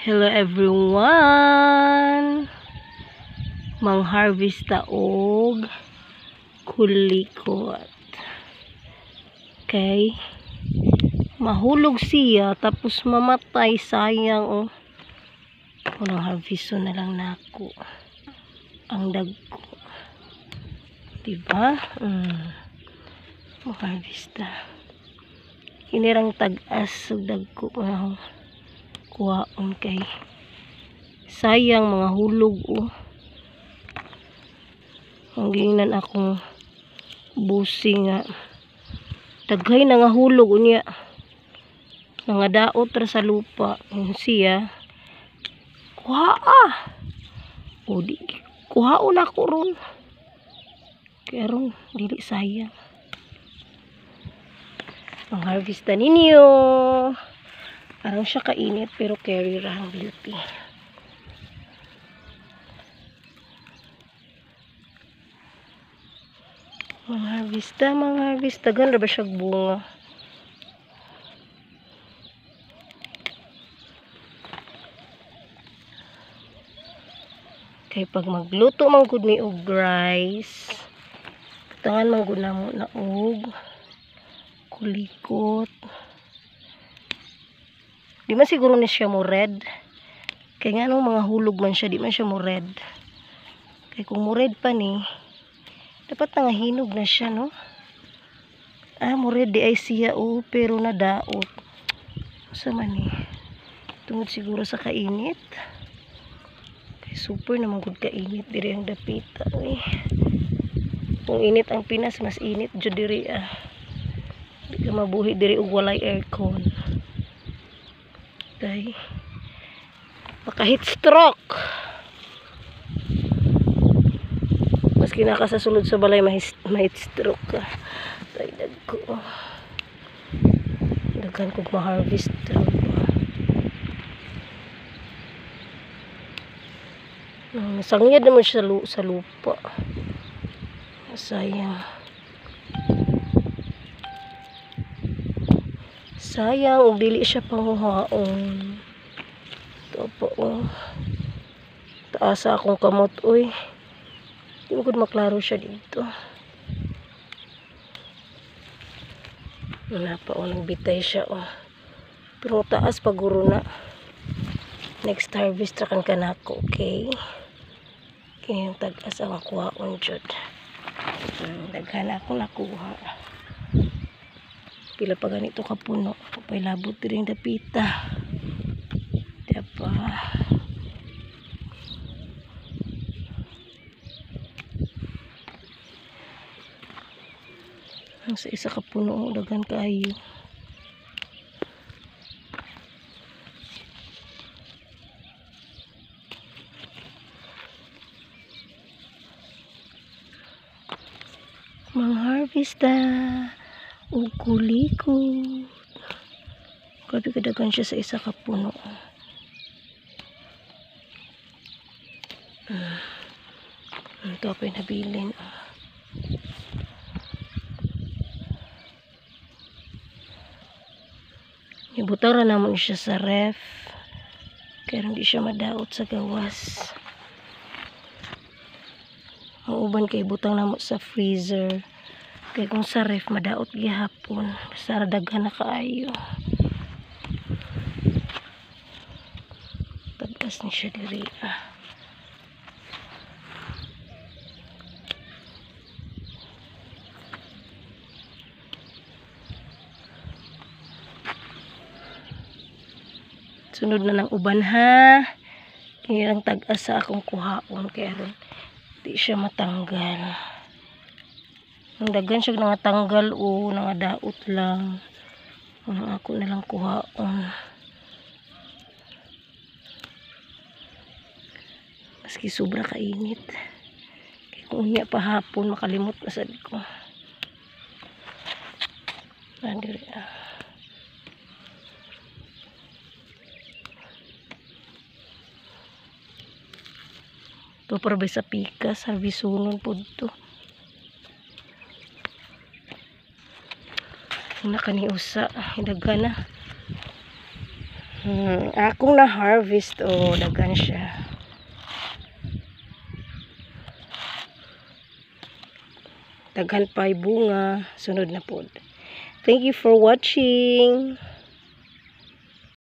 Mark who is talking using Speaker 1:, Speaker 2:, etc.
Speaker 1: Hello everyone! Mang-harvest taog kulikot. Okay? Mahulog siya tapos mamatay, sayang oh. Unang harvesto na lang nako. Ang dagko. Diba? Mang-harvesta. Kinirang tag-as ug dagko mga kuhaon kay sayang mga hulog oh. Ang giingnan akong busi nga daghay na nga hulog unya nga daot ra sa lupa siya kuha o di kuhaon ako ron kaya ron dili sayang ang harvesta ninyo. Parang siya kainit pero carry rahang beauty. Mga harvesta. Ganda ba siya bunga? Kaya pag magluto man gud mi og rice, tangan man gud namo na og kulikot. Di man siguro ni siya mo red. Kaya nga nung mga hulog man siya, di man siya mo red. Kaya kung mo red pa ni, dapat nga hinog na siya, no? Mo red di ay siya, oh, pero nadaot. Sa man ni? Tungod siguro sa kainit. Kaya super naman good kainit. Diri ang dapita, eh. Kung init ang Pinas, mas init dyan diri, Di ka mabuhi diri og walay aircon. Okay. Baka heat stroke. Maski naka sa sulod sa balay ma-heat stroke ka. Tay dagko. Daghan kog ma-harvest. Sangyad naman siya sa lupa. Sayang, ug dili siya panghuhaon. Ito po, oh. Taasa akong kamot, uy. Hindi mo gud maklaro siya dito. Wala pa, oh, nagbitay siya, oh. Pero taas paguro na. Next harvest rakan ka na ako, okay? Kaya yung tag-as ang kuhaon dyan. Daghan ako nakuha. Pila pa ganito kapuno. Kapay labot rin dapita. Diba? Ang sa isa kapuno, daghan kayo. Mang-harvesta o kulikot. Grabe kadagan siya sa isa kapuno. Ito pa yung nabilin. Ibutang na naman siya sa ref. Kaya hindi siya madaot sa gawas. Ang uban kay butang namo sa freezer. Kaya kung sa ref madaot gihapon. Basta daghan na kaayo. Tagas ni siya diri. Sunod na ng uban ha. Kaya lang tag-as sa akong kuhaon. Kaya rin di siya matanggal. Ang daghan siya nangatanggal o nangadaot lang. Ang ako na lang kuhaon. Maski sobra kainit. Kaya kung unya pa hapon makalimot na sabi ko. Nandiri ito para sa pikas, harvisunon po ito. Nakaniusa, hidaga na. Akong na-harvest, daghan siya. Daghan pa bunga, sunod na pod. Thank you for watching.